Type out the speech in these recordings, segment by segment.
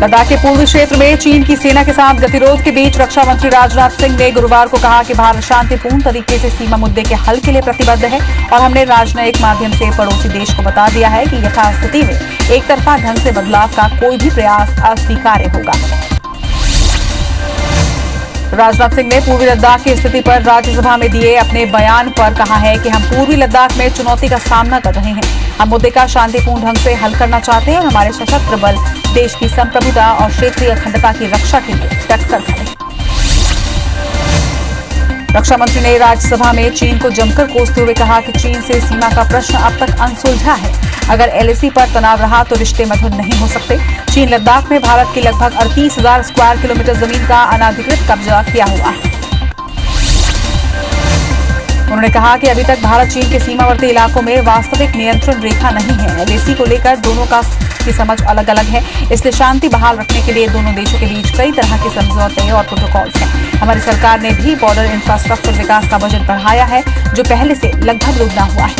लद्दाख के पूर्वी क्षेत्र में चीन की सेना के साथ गतिरोध के बीच रक्षा मंत्री राजनाथ सिंह ने गुरुवार को कहा कि भारत शांतिपूर्ण तरीके से सीमा मुद्दे के हल के लिए प्रतिबद्ध है और हमने राजनयिक माध्यम से पड़ोसी देश को बता दिया है कि यथास्थिति में एक तरफा ढंग से बदलाव का कोई भी प्रयास अस्वीकार्य होगा। राजनाथ सिंह ने पूर्वी लद्दाख की स्थिति पर राज्यसभा में दिए अपने बयान पर कहा है कि हम पूर्वी लद्दाख में चुनौती का सामना कर रहे हैं। हम मुद्दे का शांतिपूर्ण ढंग से हल करना चाहते हैं और हमारे सशस्त्र बल देश की संप्रभुता और क्षेत्रीय अखंडता की रक्षा के लिए डटकर खड़े हैं। रक्षा मंत्री ने राज्यसभा में चीन को जमकर कोसते हुए कहा कि चीन से सीमा का प्रश्न अब तक अनसुलझा है। अगर एलएसी पर तनाव रहा तो रिश्ते मधुर नहीं हो सकते। चीन लद्दाख में भारत की लगभग 38,000 स्क्वायर किलोमीटर जमीन का अनाधिकृत कब्जा किया हुआ है। उन्होंने कहा कि अभी तक भारत चीन के सीमावर्ती इलाकों में वास्तविक नियंत्रण रेखा नहीं है। एलएसी को लेकर दोनों की समझ अलग अलग है, इसलिए शांति बहाल रखने के लिए दोनों देशों के बीच कई तरह के समझौते और प्रोटोकॉल्स हैं। हमारी सरकार ने भी बॉर्डर इंफ्रास्ट्रक्चर विकास का बजट बढ़ाया है, जो पहले से लगभग दोगुना हुआ है।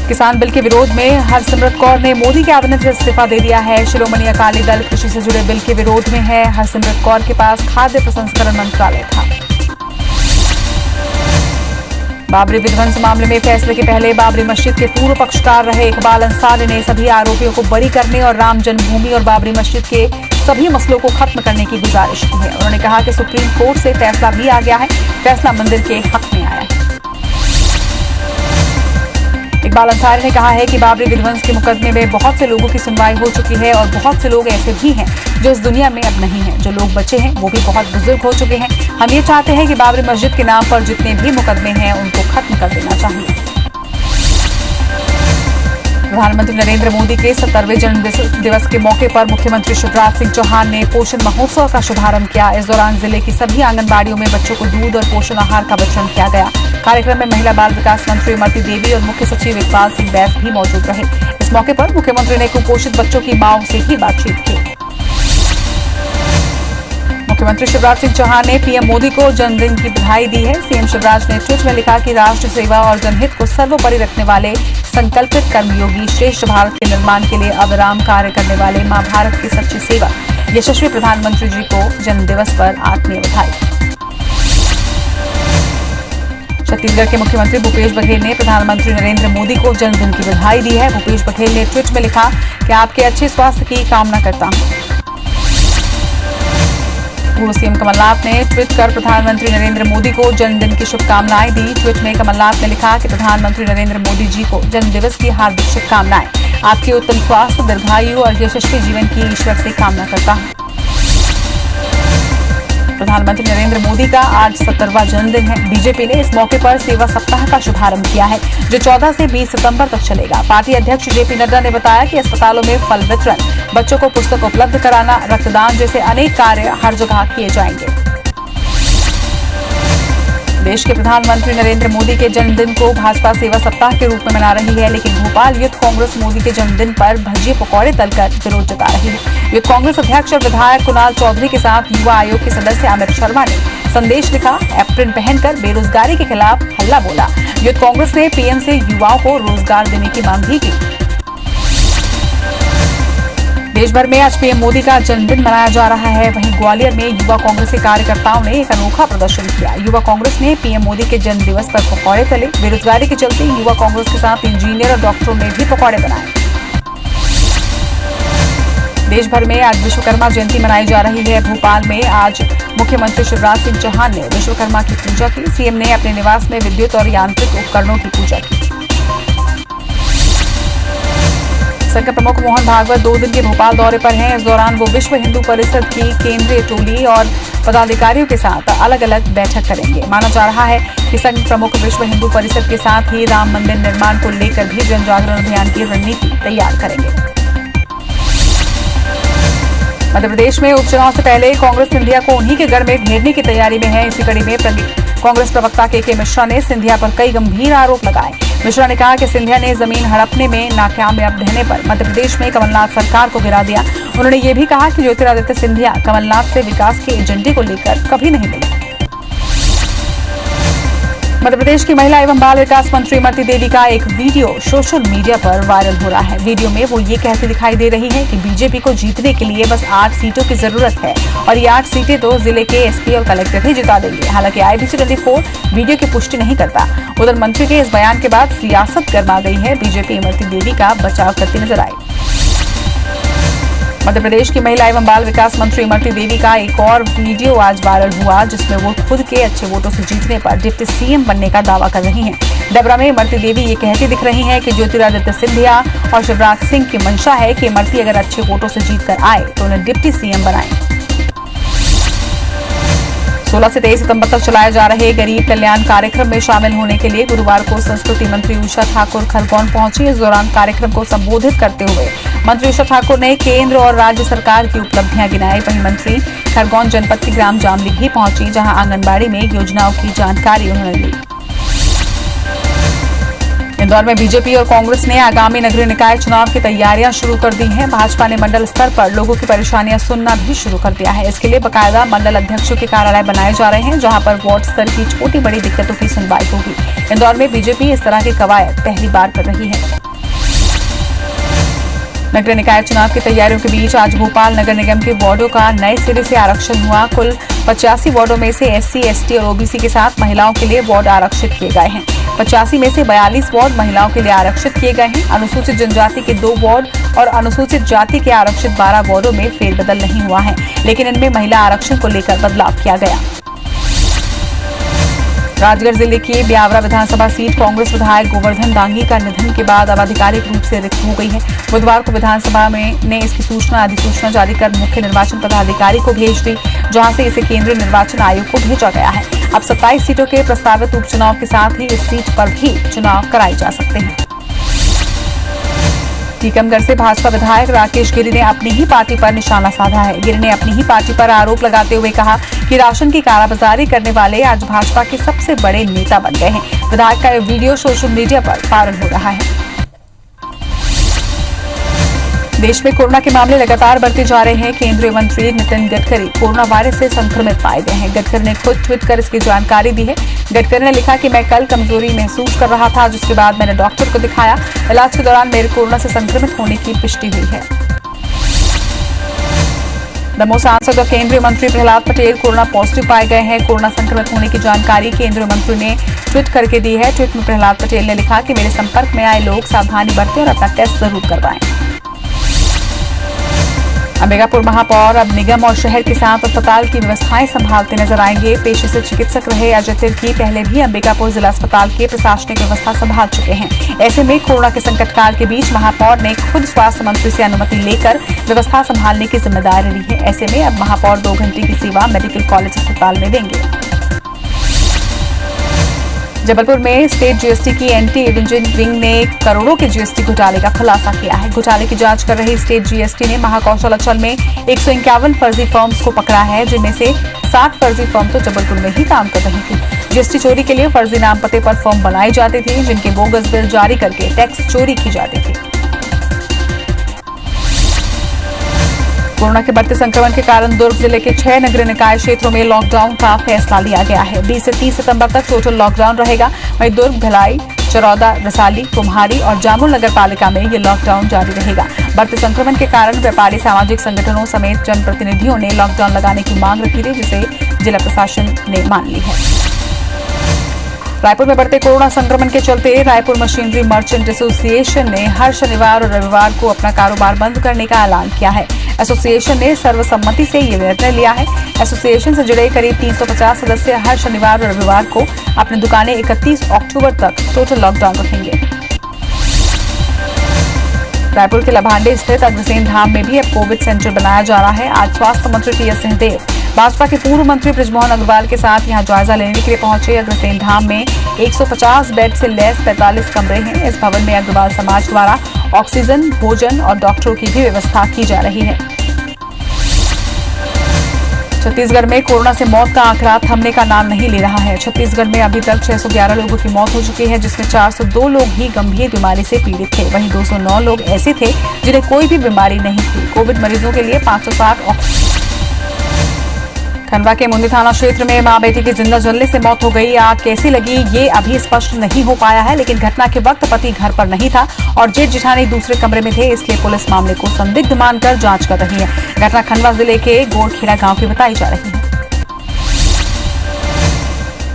किसान बिल के विरोध में हरसिमरत कौर ने मोदी कैबिनेट से इस्तीफा दे दिया है। शिरोमणि अकाली दल कृषि से जुड़े बिल के विरोध में है। हरसिमरत कौर के पास खाद्य प्रसंस्करण मंत्रालय था। बाबरी विध्वंस मामले में फैसले के पहले बाबरी मस्जिद के पूर्व पक्षकार रहे इकबाल अंसारी ने सभी आरोपियों को बरी करने और राम जन्मभूमि और बाबरी मस्जिद के सभी मसलों को खत्म करने की गुजारिश की है। उन्होंने कहा कि सुप्रीम कोर्ट से फैसला भी आ गया है, फैसला मंदिर के हक में आया है। इकबाल अंसारी ने कहा है कि बाबरी विध्वंस के मुकदमे में बहुत से लोगों की सुनवाई हो चुकी है और बहुत से लोग ऐसे भी हैं जो इस दुनिया में अब नहीं हैं। जो लोग बचे हैं वो भी बहुत बुजुर्ग हो चुके हैं। हम ये चाहते हैं कि बाबरी मस्जिद के नाम पर जितने भी मुकदमे हैं उनको खत्म कर देना चाहिए। प्रधानमंत्री नरेंद्र मोदी के 70वें जन्म दिवस के मौके पर मुख्यमंत्री शिवराज सिंह चौहान ने पोषण महोत्सव का शुभारंभ किया। इस दौरान जिले की सभी आंगनबाड़ियों में बच्चों को दूध और पोषण आहार का वितरण किया गया। कार्यक्रम में महिला बाल विकास मंत्री इमरती देवी और मुख्य सचिव इकबाल सिंह बैस भी मौजूद रहे। इस मौके पर मुख्यमंत्री ने कुपोषित बच्चों की मांओं से भी बातचीत की। मुख्यमंत्री शिवराज सिंह चौहान ने पीएम मोदी को जन्मदिन की बधाई दी है। सीएम शिवराज ने ट्वीट में लिखा कि राष्ट्र सेवा और जनहित को सर्वोपरि रखने वाले संकल्पित कर्मयोगी श्रेष्ठ भारत के निर्माण के लिए अविराम कार्य करने वाले मां भारत की सच्ची सेवा यशस्वी प्रधानमंत्री जी को जन्मदिवस पर आत्मीय बधाई। छत्तीसगढ़ के मुख्यमंत्री भूपेश बघेल ने प्रधानमंत्री नरेंद्र मोदी को जन्मदिन की बधाई दी है। भूपेश बघेल ने ट्वीट में लिखा कि आपके अच्छे स्वास्थ्य की कामना करता हूं। पूर्व सीएम कमलनाथ ने ट्वीट कर प्रधानमंत्री नरेंद्र मोदी को जन्मदिन की शुभकामनाएं दी। ट्वीट में कमलनाथ ने लिखा कि प्रधानमंत्री नरेंद्र मोदी जी को जन्मदिवस की हार्दिक शुभकामनाएं। आपके उत्तम स्वास्थ्य, दीर्घायु और यशस्वी जीवन की ईश्वर से कामना करता हूं। प्रधानमंत्री नरेंद्र मोदी का आज 70वां जन्मदिन है। बीजेपी ने इस मौके पर सेवा सप्ताह का शुभारंभ किया है, जो 14 से 20 सितंबर तक चलेगा। पार्टी अध्यक्ष जेपी नड्डा ने बताया कि अस्पतालों में फल वितरण, बच्चों को पुस्तक उपलब्ध कराना, रक्तदान जैसे अनेक कार्य हर जगह किए जाएंगे। देश के प्रधानमंत्री नरेंद्र मोदी के जन्मदिन को भाजपा सेवा सप्ताह के रूप में मना रही है, लेकिन भोपाल यूथ कांग्रेस मोदी के जन्मदिन पर भजिए पकौड़े तलकर विरोध जता रही है। यूथ कांग्रेस अध्यक्ष और विधायक कुणाल चौधरी के साथ युवा आयोग के सदस्य अमित शर्मा ने संदेश लिखा, एप्रिन पहनकर बेरोजगारी के खिलाफ हल्ला बोला। यूथ कांग्रेस ने पीएम से युवाओं को रोजगार देने की मांग भी की। देश भर में आज पीएम मोदी का जन्मदिन मनाया जा रहा है। वहीं ग्वालियर में युवा कांग्रेस के कार्यकर्ताओं ने एक अनोखा प्रदर्शन किया। युवा कांग्रेस ने पीएम मोदी के जन्म दिवस पर पकौड़े तले। बेरोजगारी के चलते युवा कांग्रेस के साथ इंजीनियर और डॉक्टरों ने भी पकौड़े बनाए। देश भर में आज विश्वकर्मा जयंती मनाई जा रही है। भोपाल में आज मुख्यमंत्री शिवराज सिंह चौहान ने विश्वकर्मा की पूजा की। सीएम ने अपने निवास में विद्युत और यांत्रिक उपकरणों की पूजा की। संघ प्रमुख मोहन भागवत 2 दिन के भोपाल दौरे पर हैं। इस दौरान वो विश्व हिंदू परिषद की केंद्रीय टोली और पदाधिकारियों के साथ अलग अलग बैठक करेंगे। माना जा रहा है कि संघ प्रमुख विश्व हिंदू परिषद के साथ ही राम मंदिर निर्माण को लेकर भी जन जागरण अभियान की रणनीति तैयार करेंगे। मध्य प्रदेश में उपचुनाव से पहले कांग्रेस सिंधिया को उन्हीं के गढ़ में घेरने की तैयारी में है। इसी कड़ी में कांग्रेस प्रवक्ता के मिश्रा ने सिंधिया पर कई गंभीर आरोप लगाए। मिश्रा ने कहा कि सिंधिया ने जमीन हड़पने में नाकामयाब रहने पर मध्य प्रदेश में कमलनाथ सरकार को गिरा दिया। उन्होंने ये भी कहा कि ज्योतिरादित्य सिंधिया कमलनाथ से विकास के एजेंडे को लेकर कभी नहीं मिले। मध्य प्रदेश की महिला एवं बाल विकास मंत्री इमरती देवी का एक वीडियो सोशल मीडिया पर वायरल हो रहा है। वीडियो में वो ये कहती दिखाई दे रही है कि बीजेपी को जीतने के लिए बस 8 सीटों की जरूरत है और ये 8 सीटें तो जिले के एसपी और कलेक्टर ही जिता देंगे। हालांकि IBC 24 वीडियो की पुष्टि नहीं करता। उधर मंत्री के इस बयान के बाद सियासत गर्मा गई है। बीजेपी इमरती देवी का बचाव करती नजर आई। मध्य प्रदेश की महिला एवं बाल विकास मंत्री इमरती देवी का एक और वीडियो आज वायरल हुआ, जिसमें वो खुद के अच्छे वोटों से जीतने पर डिप्टी CM बनने का दावा कर रही हैं। डबरा में इमरती देवी ये कहती दिख रही हैं कि ज्योतिरादित्य सिंधिया और शिवराज सिंह की मंशा है कि इमरती अगर अच्छे वोटों से जीतकर आए तो उन्हें डिप्टी CM बनाएं। 16 से 23 सितंबर तक चलाए जा रहे गरीब कल्याण कार्यक्रम में शामिल होने के लिए गुरुवार को संस्कृति मंत्री उषा ठाकुर खरगोन पहुंची। इस दौरान कार्यक्रम को संबोधित करते हुए मंत्री उषा ठाकुर ने केंद्र और राज्य सरकार की उपलब्धियां गिनाई। वहीं मंत्री खरगोन जनपद के ग्राम जामली भी पहुंची, जहां आंगनबाड़ी में योजनाओं की जानकारी उन्होंने ली। इंदौर में बीजेपी और कांग्रेस ने आगामी नगरीय निकाय चुनाव की तैयारियां शुरू कर दी हैं। भाजपा ने मंडल स्तर पर लोगों की परेशानियां सुनना भी शुरू कर दिया है। इसके लिए बकायदा मंडल अध्यक्षों के कार्यालय बनाए जा रहे हैं, जहां पर वार्ड स्तर की छोटी बड़ी दिक्कतों की सुनवाई होगी। इंदौर में बीजेपी इस तरह की कवायद पहली बार कर रही है। नगरीय निकाय चुनाव की तैयारियों के बीच आज भोपाल नगर निगम के वार्डों का नए सिरे से आरक्षण हुआ। कुल 85 वार्डों में से SC, ST और OBC के साथ महिलाओं के लिए वार्ड आरक्षित किए गए हैं। 85 में से 42 वार्ड महिलाओं के लिए आरक्षित किए गए हैं। अनुसूचित जनजाति के 2 वार्ड और अनुसूचित जाति के आरक्षित 12 वार्डों में फेरबदल नहीं हुआ है, लेकिन इनमें महिला आरक्षण को लेकर बदलाव किया गया। राजगढ़ जिले की ब्यावरा विधानसभा सीट कांग्रेस विधायक गोवर्धन दांगी का निधन के बाद अब आधिकारिक रूप से रिक्त हो गई है। बुधवार को विधानसभा ने इसकी अधिसूचना जारी कर मुख्य निर्वाचन पदाधिकारी को भेज दी, जहां से इसे केंद्रीय निर्वाचन आयोग को भेजा गया है। अब 27 सीटों के प्रस्तावित उपचुनाव के साथ ही इस सीट पर भी चुनाव कराए जा सकते हैं। टीकमगढ़ से भाजपा विधायक राकेश गिरी ने अपनी ही पार्टी पर निशाना साधा है। गिरी ने अपनी ही पार्टी पर आरोप लगाते हुए कहा कि राशन की कालाबाजारी करने वाले आज भाजपा के सबसे बड़े नेता बन गए हैं। विधायक का यह वीडियो सोशल मीडिया पर वायरल हो रहा है। देश में कोरोना के मामले लगातार बढ़ते जा रहे हैं। केंद्रीय मंत्री नितिन गडकरी कोरोना वायरस से संक्रमित पाए गए हैं। गडकरी ने खुद ट्वीट कर इसकी जानकारी दी है। गडकरी ने लिखा कि मैं कल कमजोरी महसूस कर रहा था, जिसके बाद मैंने डॉक्टर को दिखाया। इलाज के दौरान मेरे कोरोना से संक्रमित होने की पुष्टि हुई है। दमोह सांसद और केंद्रीय मंत्री प्रहलाद पटेल कोरोना पॉजिटिव पाए गए हैं। कोरोना संक्रमित होने की जानकारी केंद्रीय मंत्री ने ट्वीट करके दी है। ट्वीट में प्रहलाद पटेल ने लिखा कि मेरे संपर्क में आए लोग सावधानी बरतें और अपना टेस्ट जरूर करवाएं। अंबिकापुर महापौर अब निगम और शहर के साथ अस्पताल की व्यवस्थाएं संभालते नजर आएंगे। पेशे से चिकित्सक रहे अजय तिर्की पहले भी अंबिकापुर जिला अस्पताल के प्रशासनिक व्यवस्था संभाल चुके हैं। ऐसे में कोरोना के संकट काल के बीच महापौर ने खुद स्वास्थ्य मंत्री से अनुमति लेकर व्यवस्था संभालने की जिम्मेदारी ली है। ऐसे में अब महापौर 2 घंटे की सेवा मेडिकल कॉलेज अस्पताल में देंगे। जबलपुर में स्टेट GST की एंटी एविडेंस विंग ने करोड़ों के GST घोटाले का खुलासा किया है। घोटाले की जांच कर रही स्टेट GST ने महाकौशल अंचल में 151 फर्जी फर्म्स को पकड़ा है, जिनमें से 60 फर्जी फर्म तो जबलपुर में ही काम कर रही थी। GST चोरी के लिए फर्जी नाम पते पर फर्म बनाई जाती थी, जिनके बोगस बिल जारी करके टैक्स चोरी की जाती थी। कोरोना के बढ़ते संक्रमण के कारण दुर्ग जिले के 6 नगरीय निकाय क्षेत्रों में लॉकडाउन का फैसला लिया गया है। 20 से 30 सितंबर तक टोटल लॉकडाउन रहेगा। वहीं दुर्ग, भिलाई, चरौदा, रसाली, कुम्हारी और जामुल नगर पालिका में ये लॉकडाउन जारी रहेगा। बढ़ते संक्रमण के कारण व्यापारी, सामाजिक संगठनों समेत जनप्रतिनिधियों ने लॉकडाउन लगाने की मांग रखी थी, जिसे जिला प्रशासन ने मान ली है। रायपुर में बढ़ते कोरोना संक्रमण के चलते रायपुर मशीनरी मर्चेंट एसोसिएशन ने हर शनिवार और रविवार को अपना कारोबार बंद करने का ऐलान किया है। एसोसिएशन ने सर्वसम्मति से ये निर्णय लिया है। एसोसिएशन से जुड़े करीब 350 सदस्य हर शनिवार और रविवार को अपनी दुकानें 31 अक्टूबर तक टोटल लॉकडाउन रखेंगे। रायपुर के लभांडे स्थित अग्रसेन धाम में भी अब कोविड सेंटर बनाया जा रहा है। आज स्वास्थ्य मंत्री टी.एस. सिंहदेव भाजपा के पूर्व मंत्री बृजमोहन अग्रवाल के साथ यहां जायजा लेने के लिए पहुंचे। अग्रसेन धाम में 150 बेड से लैस 45 कमरे हैं। इस भवन में अग्रवाल समाज द्वारा ऑक्सीजन, भोजन और डॉक्टरों की भी व्यवस्था की जा रही है। छत्तीसगढ़ में कोरोना से मौत का आंकड़ा थमने का नाम नहीं ले रहा है। छत्तीसगढ़ में अभी तक 611 लोगों की मौत हो चुकी है, जिसमें 402 लोग ही गंभीर बीमारी से पीड़ित थे। वहीं 209 लोग ऐसे थे जिन्हें कोई भी बीमारी नहीं थी। कोविड मरीजों के लिए 560 खंडवा के मुंदी थाना क्षेत्र में मां बेटी की जिंदा जलने से मौत हो गई। आग कैसी लगी ये अभी स्पष्ट नहीं हो पाया है, लेकिन घटना के वक्त पति घर पर नहीं था और जेठ जेठानी दूसरे कमरे में थे, इसलिए पुलिस मामले को संदिग्ध मानकर जांच कर रही है। घटना खंडवा जिले के गोड़खेड़ा गांव की बताई जा रही है।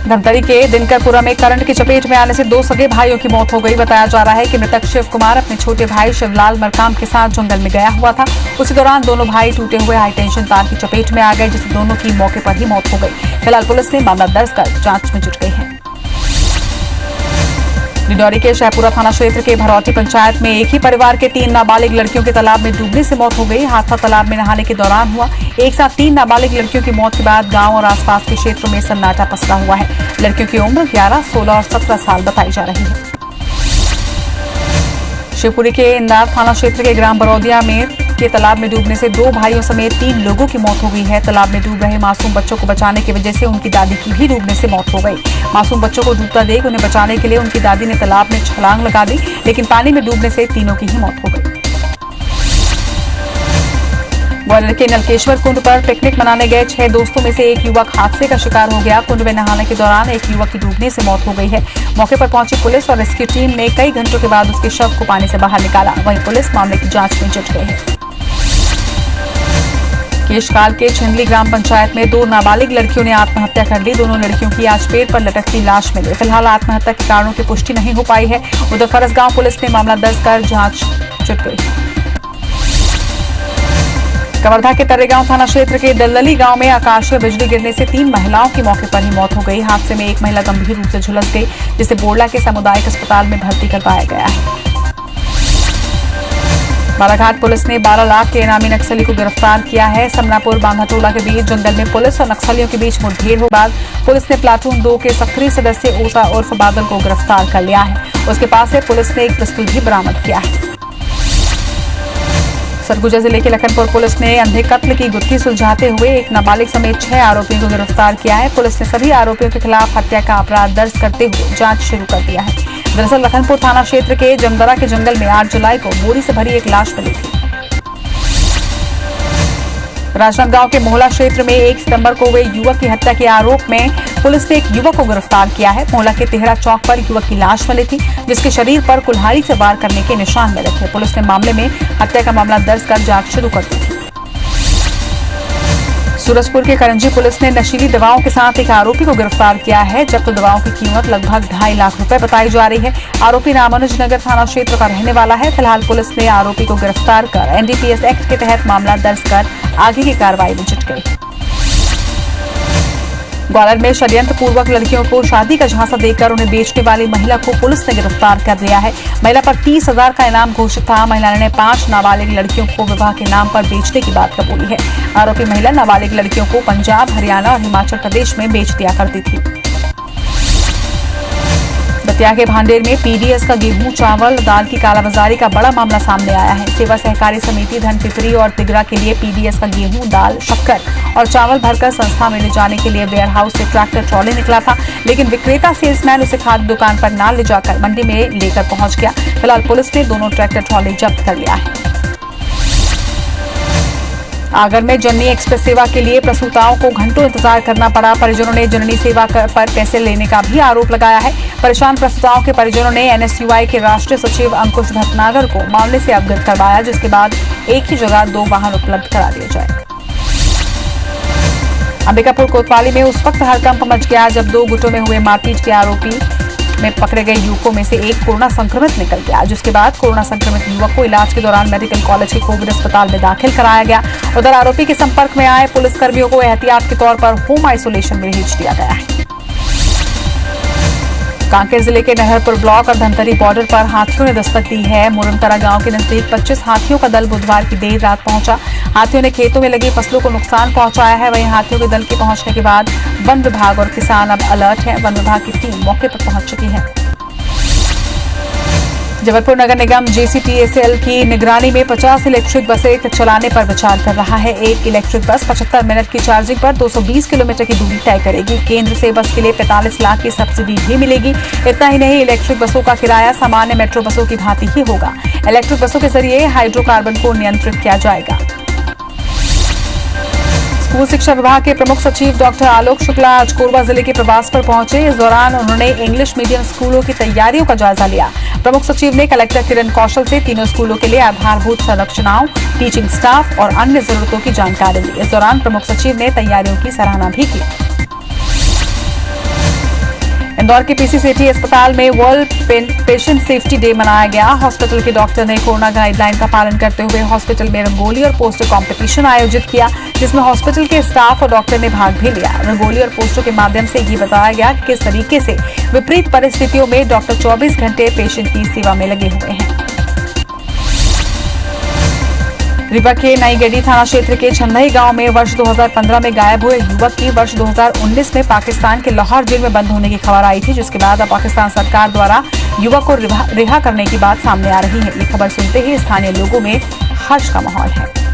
धमतरी के दिनकरपुरा में करंट की चपेट में आने से 2 सगे भाइयों की मौत हो गई। बताया जा रहा है कि मृतक शिव कुमार अपने छोटे भाई शिवलाल मरकाम के साथ जंगल में गया हुआ था। उसी दौरान दोनों भाई टूटे हुए हाई टेंशन तार की चपेट में आ गए, जिससे दोनों की मौके पर ही मौत हो गई। फिलहाल पुलिस ने मामला दर्ज कर जांच में जुट गई है। डिंडौरी के शाहपुरा थाना क्षेत्र के भरौटी पंचायत में एक ही परिवार के 3 नाबालिग लड़कियों के तालाब में डूबने से मौत हो गई। हादसा तालाब में नहाने के दौरान हुआ। एक साथ 3 नाबालिग लड़कियों की मौत के बाद गांव और आसपास के क्षेत्रों में सन्नाटा पसरा हुआ है। लड़कियों की उम्र 11, 16 और 17 साल बताई जा रही है। शिवपुरी के इंदार थाना क्षेत्र के ग्राम बरौदिया में के तालाब में डूबने से 2 भाइयों समेत 3 लोगों की मौत हो गई है। तालाब में डूब रहे मासूम बच्चों को बचाने की वजह से उनकी दादी की भी डूबने से मौत हो गई। मासूम बच्चों को डूबता देख उन्हें बचाने के लिए उनकी दादी ने तालाब में छलांग लगा दी, लेकिन पानी में डूबने से तीनों की ही मौत हो गई। ग्वालियर के नलकेश्वर कुंड पर पिकनिक मनाने गए 6 दोस्तों में से एक युवक हादसे का शिकार हो गया। कुंड में नहाने के दौरान एक युवक की डूबने से मौत हो गई है। मौके पर पहुंची पुलिस और रेस्क्यू टीम ने कई घंटों के बाद उसके शव को पानी से बाहर निकाला। वहीं पुलिस मामले की जांच में जुट गई है। केशकाल के छिंदली ग्राम पंचायत में 2 नाबालिग लड़कियों ने आत्महत्या कर ली। दोनों लड़कियों की आज पेड़ पर लटकती लाश मिली। फिलहाल आत्महत्या के कारणों की पुष्टि नहीं हो पाई है। उधर फरसगांव पुलिस ने मामला दर्ज कर जांच जुट गई। कवर्धा के तरेगांव थाना क्षेत्र के दलदली गांव में आकाशीय बिजली गिरने से 3 महिलाओं की मौके पर ही मौत हो गई। हादसे में एक महिला गंभीर रूप से झुलस गई, जिसे बोरला के सामुदायिक अस्पताल में भर्ती करवाया गया है। बालाघाट पुलिस ने 12 लाख के इनामी नक्सली को गिरफ्तार किया है। समनापुर बांधाटोला के बीच जंगल में पुलिस और नक्सलियों के बीच मुठभेड़ के बाद पुलिस ने प्लाटून 2 के सक्रिय सदस्य ओसा उर्फ बादल को गिरफ्तार कर लिया है। उसके पास से पुलिस ने एक पिस्तौल भी बरामद किया है। सरगुजा जिले के लखनपुर पुलिस ने अंधे कत्ल की गुत्थी सुलझाते हुए एक नाबालिग समेत 6 आरोपियों को गिरफ्तार किया है। पुलिस ने सभी आरोपियों के खिलाफ हत्या का अपराध दर्ज करते हुए जांच शुरू कर दिया है। दरअसल लखनपुर थाना क्षेत्र के जमदरा के जंगल में 8 जुलाई को बोरी से भरी एक लाश मिली थी। राजनांदगांव के मोहला क्षेत्र में 1 सितंबर को हुए युवक की हत्या के आरोप में पुलिस ने एक युवक को गिरफ्तार किया है। मोहला के तेहरा चौक पर युवक की लाश मिली थी, जिसके शरीर पर कुल्हाड़ी से वार करने के निशान मिले थे। पुलिस ने मामले में हत्या का मामला दर्ज कर जांच शुरू कर दी थी। सूरजपुर के करंजी पुलिस ने नशीली दवाओं के साथ एक आरोपी को गिरफ्तार किया है। जब्त दवाओं की कीमत लगभग 2.5 लाख रुपए बताई जा रही है। आरोपी रामानुज नगर थाना क्षेत्र का रहने वाला है। फिलहाल पुलिस ने आरोपी को गिरफ्तार कर NDPS एक्ट के तहत मामला दर्ज कर आगे की कार्रवाई में जुट गई। ग्वालियर में षड्यंत्र पूर्वक लड़कियों को शादी का झांसा देकर उन्हें बेचने वाली महिला को पुलिस ने गिरफ्तार कर लिया है। महिला पर 30,000 का इनाम घोषित था। महिला ने 5 नाबालिग लड़कियों को विवाह के नाम पर बेचने की बात कबूली है। आरोपी महिला नाबालिग लड़कियों को पंजाब, हरियाणा और हिमाचल प्रदेश में बेच दिया करती थी। दतिया के भांडेर में PDS का गेहूं, चावल, दाल की कालाबाजारी का बड़ा मामला सामने आया है। सेवा सहकारी समिति धनपिपरी और तिगरा के लिए PDS का गेहूं, दाल, शक्कर और चावल भरकर संस्था में ले जाने के लिए वेयर हाउस से ट्रैक्टर ट्रॉली निकला था, लेकिन विक्रेता सेल्समैन उसे खाद्य दुकान पर न ले जाकर मंडी में लेकर पहुंच गया। फिलहाल पुलिस ने दोनों ट्रैक्टर ट्रॉली जब्त कर लिया है। आगर में जननी एक्सप्रेस सेवा के लिए प्रसूताओं को घंटों इंतजार करना पड़ा। परिजनों ने जननी सेवा पर पैसे लेने का भी आरोप लगाया है। परेशान प्रसूताओं के परिजनों ने NSUI के राष्ट्रीय सचिव अंकुश भटनागर को मामले से अवगत करवाया, जिसके बाद एक ही जगह 2 वाहन उपलब्ध करा दिए जाए। अंबिकापुर कोतवाली में उस वक्त हड़कंप मच गया जब 2 गुटों में हुए मारपीट के आरोपी में पकड़े गए युवकों में से एक कोरोना संक्रमित निकल गया, जिसके बाद कोरोना संक्रमित युवक को इलाज के दौरान मेडिकल कॉलेज के कोविड अस्पताल में दाखिल कराया गया। उधर आरोपी के संपर्क में आए पुलिसकर्मियों को एहतियात के तौर पर होम आइसोलेशन में भेज दिया गया है। कांकेर जिले के नहरपुर ब्लॉक और धमतरी बॉर्डर पर हाथियों ने दस्तक दी है। मुरमतरा गांव के नजदीक 25 हाथियों का दल बुधवार की देर रात पहुंचा। हाथियों ने खेतों में लगी फसलों को नुकसान पहुंचाया है। वहीं हाथियों के दल के पहुंचने के बाद वन विभाग और किसान अब अलर्ट है। वन विभाग की टीम मौके पर पहुंच चुकी है। जबलपुर नगर निगम JCTSL की निगरानी में 50 इलेक्ट्रिक बसें चलाने पर विचार कर रहा है। एक इलेक्ट्रिक बस 75 मिनट की चार्जिंग पर 220 किलोमीटर की दूरी तय करेगी। केंद्र से बस के लिए 45 लाख की सब्सिडी भी मिलेगी। इतना ही नहीं, इलेक्ट्रिक बसों का किराया सामान्य मेट्रो बसों की भांति ही होगा। इलेक्ट्रिक बसों के जरिए हाइड्रोकार्बन को नियंत्रित किया जाएगा। स्कूल शिक्षा विभाग के प्रमुख सचिव डॉक्टर आलोक शुक्ला आज कोरबा जिले के प्रवास पर पहुंचे। इस दौरान उन्होंने इंग्लिश मीडियम स्कूलों की तैयारियों का जायजा लिया। प्रमुख सचिव ने कलेक्टर किरण कौशल से तीनों स्कूलों के लिए आधारभूत संरचनाओं, टीचिंग स्टाफ और अन्य जरूरतों की जानकारी ली। इस दौरान प्रमुख सचिव ने तैयारियों की सराहना भी की। इंदौर के पीसी सेठी अस्पताल में वर्ल्ड पेशेंट सेफ्टी डे मनाया गया। हॉस्पिटल के डॉक्टर ने कोरोना गाइडलाइन का पालन करते हुए हॉस्पिटल में रंगोली और पोस्टर कंपटीशन आयोजित किया, जिसमें हॉस्पिटल के स्टाफ और डॉक्टर ने भाग भी लिया। रंगोली और पोस्टर के माध्यम से ये बताया गया कि किस तरीके से विपरीत परिस्थितियों में डॉक्टर 24 घंटे पेशेंट की सेवा में लगे हुए हैं। रीवा के नईगढ़ी थाना क्षेत्र के छंदई गांव में वर्ष 2015 में गायब हुए युवक की वर्ष 2019 में पाकिस्तान के लाहौर जेल में बंद होने की खबर आई थी, जिसके बाद अब पाकिस्तान सरकार द्वारा युवक को रिहा करने की बात सामने आ रही है। ये खबर सुनते ही स्थानीय लोगों में हर्ष का माहौल है।